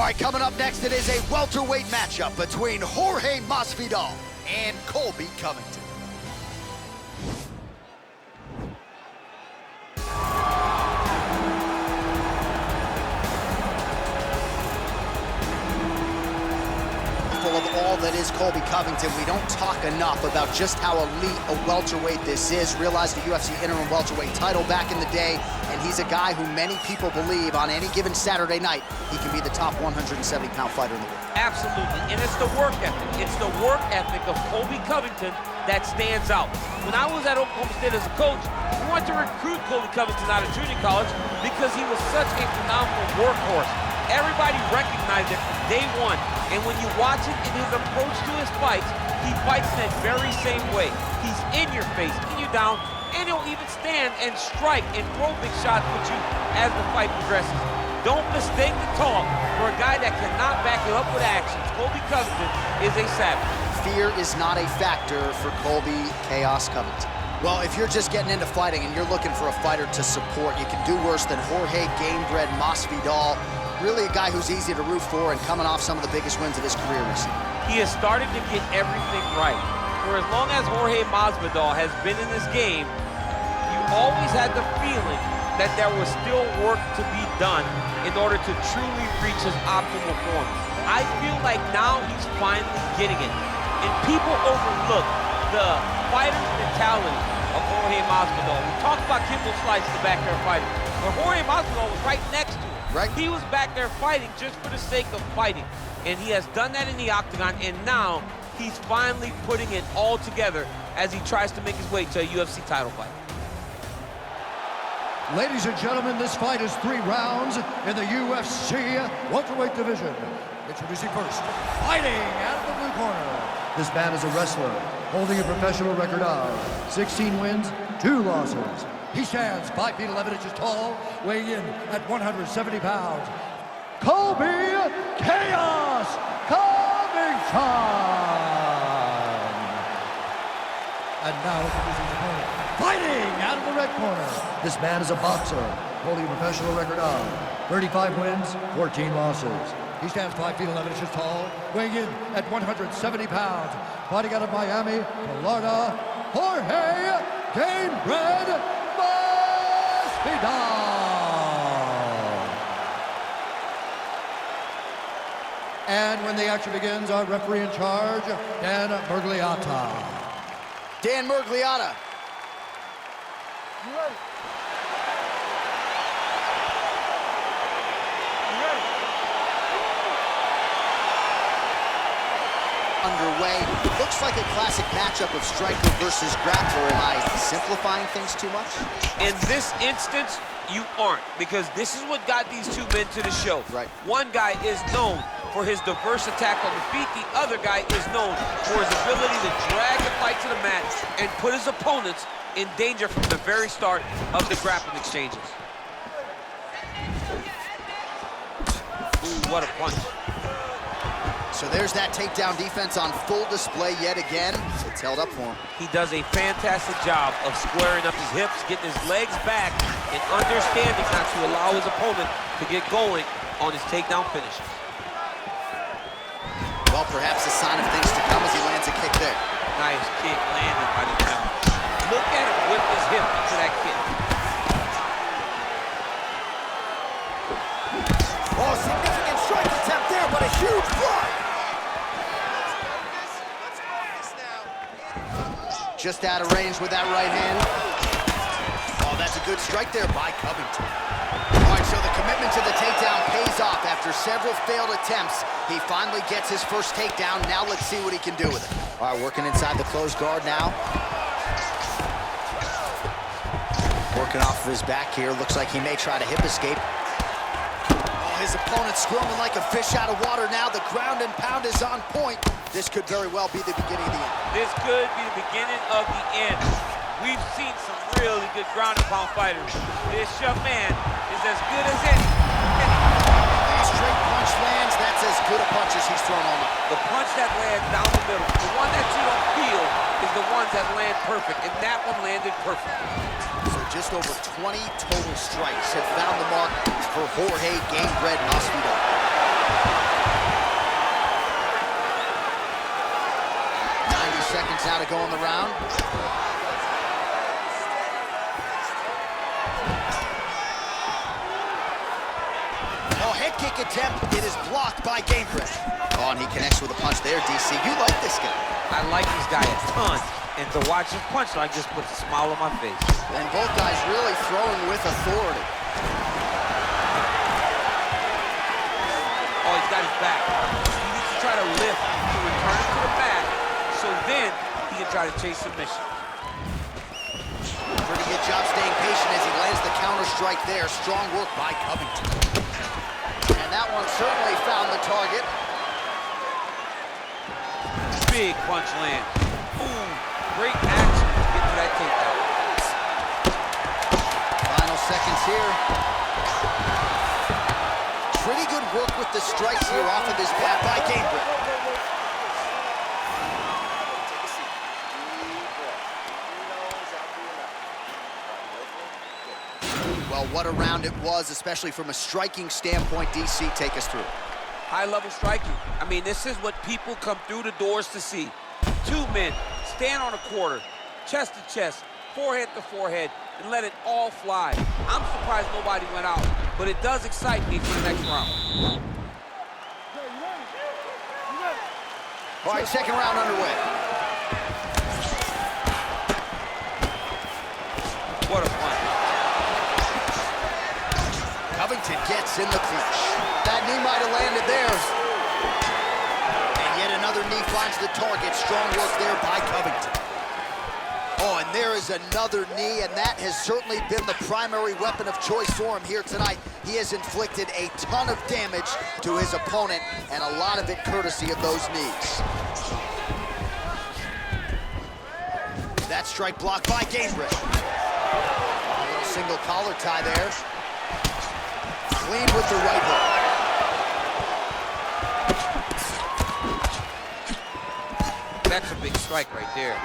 right, coming up next, it is a welterweight matchup between Jorge Masvidal and Colby Covington. Of all that is Colby Covington, we don't talk enough about just how elite a welterweight this is. Realized the UFC interim welterweight title back in the day, and he's a guy who many people believe on any given Saturday night he can be the top 170-pound fighter in the world. Absolutely, and it's the work ethic. It's the work ethic of Colby Covington that stands out. When I was at Oklahoma State as a coach, we wanted to recruit Colby Covington out of junior college because he was such a phenomenal workhorse. Everybody recognized it from day one. And when you watch it in his approach to his fights, he fights that very same way. He's in your face, in you down, and he'll even stand and strike and throw big shots with you as the fight progresses. Don't mistake the talk for a guy that cannot back it up with actions. Colby Covington is a savage. Fear is not a factor for Colby Chaos Covington. Well, if you're just getting into fighting and you're looking for a fighter to support, you can do worse than Jorge Gamebred Masvidal. Really a guy who's easy to root for and coming off some of the biggest wins of his career recently. He has started to get everything right. For as long as Jorge Masvidal has been in this game, you always had the feeling that there was still work to be done in order to truly reach his optimal form. I feel like now he's finally getting it. And people overlook the fighter's mentality of Jorge Masvidal. We talked about Kimbo Slice, the back there fighter, but Jorge Masvidal was right next to him. Right. He was back there fighting just for the sake of fighting. And he has done that in the octagon, and now he's finally putting it all together as he tries to make his way to a UFC title fight. Ladies and gentlemen, this fight is 3 rounds in the UFC welterweight division. Introducing first, fighting out of the blue corner. This man is a wrestler, holding a professional record of 16 wins, 2 losses. He stands 5 feet 11 inches tall, weighing in at 170 pounds. Colby Chaos Covington! And now introducing his opponent, fighting out of the red corner. This man is a boxer, holding a professional record of 35 wins, 14 losses. He stands 5 feet 11 inches tall, weighing in at 170 pounds. Fighting out of Miami, Florida, Jorge Gamebred And when the action begins, our referee in charge, Dan Mergliata. Dan Mergliata. You ready? Underway. Looks like a classic matchup of striker versus grappler. Am I simplifying things too much? In this instance, you aren't, because this is what got these two men to the show. Right. One guy is known for his diverse attack on the feet. The other guy is known for his ability to drag the fight to the mat and put his opponents in danger from the very start of the grappling exchanges. Ooh, what a punch. So there's that takedown defense on full display yet again. It's held up for him. He does a fantastic job of squaring up his hips, getting his legs back, and understanding not to allow his opponent to get going on his takedown finishes. Well, perhaps a sign of things to come as he lands a kick there. Nice kick landed by the champion. Look at him whip his hip into that kick. Oh, significant strike attempt there, but a huge block. Just out of range with that right hand. Oh, that's a good strike there by Covington. All right, so the commitment to the takedown pays off. After several failed attempts, he finally gets his first takedown. Now let's see what he can do with it. All right, working inside the closed guard now. Working off of his back here. Looks like he may try to hip escape. His opponent squirming like a fish out of water now. The ground and pound is on point. This could very well be the beginning of the end. This could be the beginning of the end. We've seen some really good ground and pound fighters. This young man is as good as any. A straight punch lands. That's as good a punch as he's thrown all night. The punch that lands down the middle, the one that you don't feel, is the ones that land perfect, and that one landed perfect. So just over 20 total strikes have found the mark for Jorge Gamebred Masvidal. got to go in the round. Oh, head kick attempt. It is blocked by Gamebridge. Oh, and he connects with a punch there, DC. You like this guy. I like this guy a ton. And to watch his punchline just puts a smile on my face. And both guys really throwing with authority. Oh, he's got his back. He needs to try to lift to return it to the back, so then he can try to chase submission. Pretty good job staying patient as he lands the counter strike there. Strong work by Covington. And that one certainly found the target. Big punch land. Boom. Great action to get to that takedown. Final seconds here. Pretty good work with the strikes here off of his back by Gamebridge. Well, what a round it was, especially from a striking standpoint. DC, take us through. High-level striking. I mean, this is what people come through the doors to see. Two men stand on a quarter, chest to chest, forehead to forehead, and let it all fly. I'm surprised nobody went out, but it does excite me for the next round. All right, second round underway. What a punch. Covington gets in the clinch. That knee might have landed there. And yet another knee finds the target. Strong work there by Covington. Oh, and there is another knee, and that has certainly been the primary weapon of choice for him here tonight. He has inflicted a ton of damage to his opponent, and a lot of it courtesy of those knees. That strike blocked by Gamebridge. A little single collar tie there. Clean with the right hook. That's a big strike right there.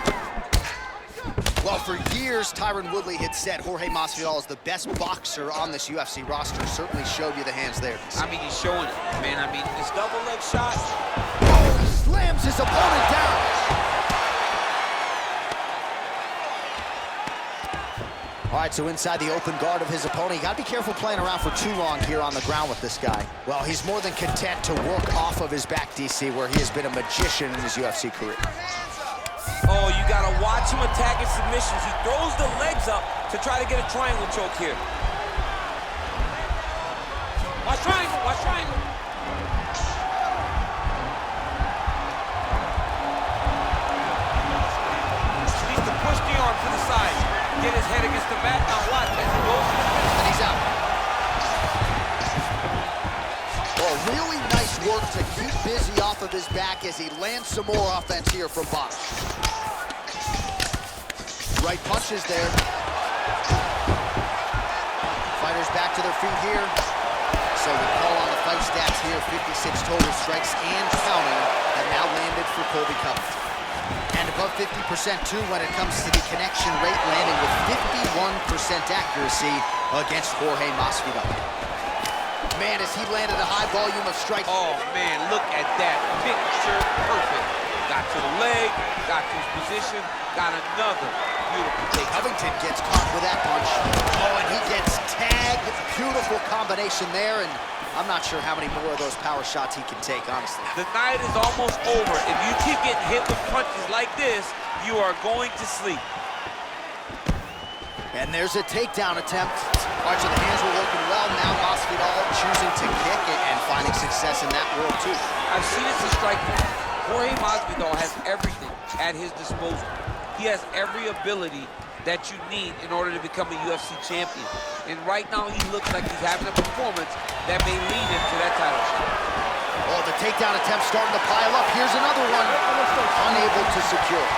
Well, for years, Tyron Woodley had said Jorge Masvidal is the best boxer on this UFC roster. Certainly showed you the hands there. I mean, he's showing it, man. I mean, this double leg shot. Oh, he slams his opponent down. All right, so inside the open guard of his opponent, you got to be careful playing around for too long here on the ground with this guy. Well, he's more than content to work off of his back, DC, where he has been a magician in his UFC career. Oh, you got to watch him attack his submissions. He throws the legs up to try to get a triangle choke here. Watch triangle, watch triangle. Needs to push the arm to the side. Get his head against the mat. Now watch as he goes to the finish. And he's out. Well, really nice work to keep busy off of his back as he lands some more offense here from Bosch. Right punches there. Fighters back to their feet here. So we call on the fight stats here. 56 total strikes and counting have now landed for Colby Covington. And above 50% too when it comes to the connection rate, landing with 51% accuracy against Jorge Masvidal. Man, as he landed a high volume of strikes. Oh, man, look at that. Picture perfect. Got to the leg, got to his position, got another beautiful take. Covington gets caught with that punch. Oh, and he gets tagged. Beautiful combination there, and I'm not sure how many more of those power shots he can take, honestly. The night is almost over. If you keep getting hit with punches like this, you are going to sleep. And there's a takedown attempt. All right, so the hands were working well. Now Masvidal choosing to kick it and finding success in that world, too. I've seen it to strike force. Jorge Masvidal has everything at his disposal. He has every ability that you need in order to become a UFC champion. And right now, he looks like he's having a performance that may lead him to that title shot. Oh, the takedown attempt starting to pile up. Here's another one. Unable to secure.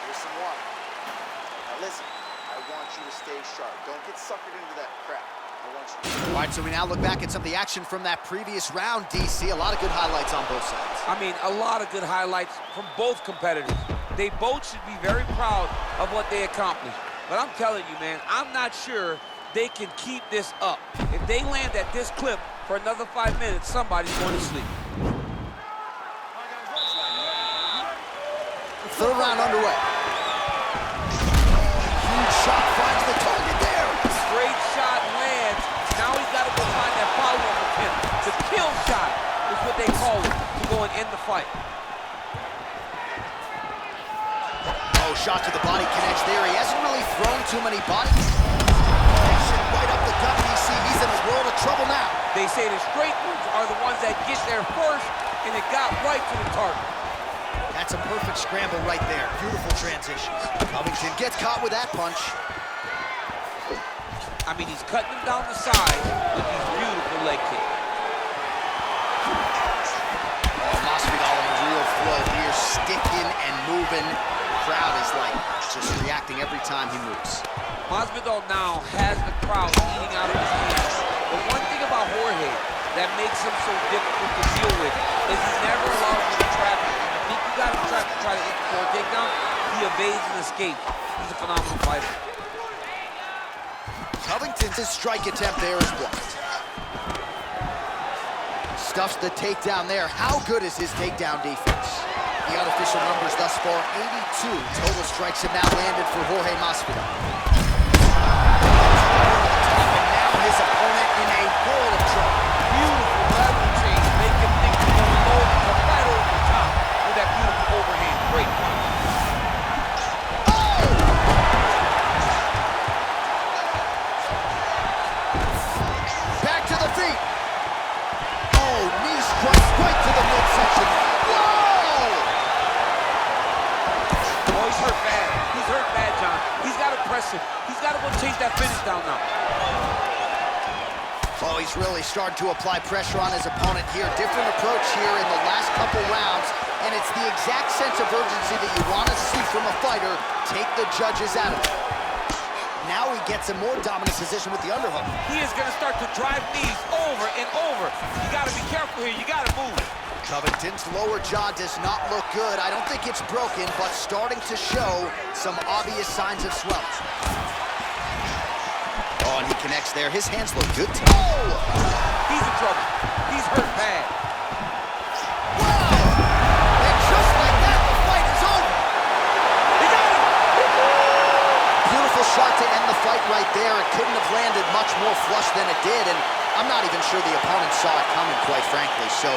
Here's some water. Now listen, I want you to stay sharp. Don't get suckered into that crap. I want you to... All right, so we now look back at some of the action from that previous round, DC. A lot of good highlights on both sides. I mean, a lot of good highlights from both competitors. They both should be very proud of what they accomplished. But I'm telling you, man, I'm not sure they can keep this up. If they land at this clip for another 5 minutes, somebody's going to sleep. third round underway. Huge shot finds the target there. Straight shot lands. Now he's got to go find that follow-up attempt. The kill shot is what they call it to go and end the fight. Oh, shot to the body connects there. He hasn't really thrown too many bodies. Connection right up the gut, DC. He's in a world of trouble now. They say the straight ones are the ones that get there first, and it got right to the target. That's a perfect scramble right there. Beautiful transition. Covington gets caught with that punch. I mean, he's cutting him down the side with these beautiful leg kicks. Oh, Masvidal in a real flow here, sticking and moving. The crowd is like just reacting every time he moves. Masvidal now has the crowd eating out of his hands. But one thing about Jorge that makes him so difficult to deal with is he never allows you to trap him. I think you got him trapped to try to hit the core takedown. He evades and escapes. He's a phenomenal fighter. Covington's strike attempt there is blocked. Stuffs the takedown there. How good is his takedown defense? The unofficial numbers thus far, 82 total strikes have now landed for Jorge Masvidal. And now his opponent in a world of trouble. Beautiful lateral change. Make him think he's going low, but right over the top with that beautiful overhand. Great punch. Back to the feet. Oh, knee strike right to the midsection. Whoa! Oh, he's hurt bad. He's hurt bad, John. He's got to press him. He's got to go chase that finish down now. Oh, he's really starting to apply pressure on his opponent here. Different approach here in the last couple rounds, and it's the exact sense of urgency that you want to see from a fighter. Take the judges out of it. Now he gets a more dominant position with the underhook. He is going to start to drive knees over and over. You got to be careful here. You got to move. Covington's lower jaw does not look good. I don't think it's broken, but starting to show some obvious signs of swelling. Oh, and he connects there. His hands look good. Oh! He's in trouble. He's hurt bad. Wow! And just like that, the fight is over. He got him. Beautiful shot to end the fight right there. It couldn't have landed much more flush than it did, and I'm not even sure the opponent saw it coming, quite frankly. So,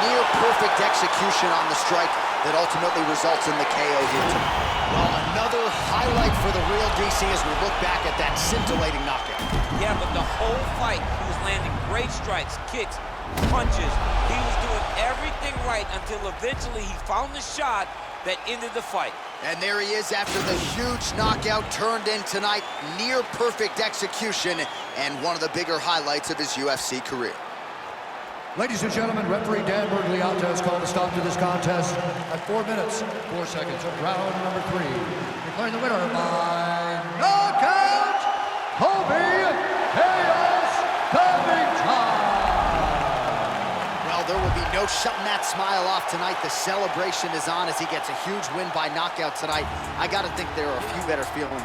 near perfect execution on the strike that ultimately results in the KO here tonight. Well, another highlight for the real DC as we look back at that scintillating knockout. Yeah, but the whole fight, he was landing great strikes, kicks, punches. He was doing everything right until eventually he found the shot that ended the fight. And there he is after the huge knockout turned in tonight. Near perfect execution and one of the bigger highlights of his UFC career. Ladies and gentlemen, referee Dan Bergliata has called a stop to this contest at 4 minutes, 4 seconds of round number 3. Declaring the winner by knockout, Colby Covington. Well, there will be no shutting that smile off tonight. The celebration is on as he gets a huge win by knockout tonight. I gotta think there are a few better feelings.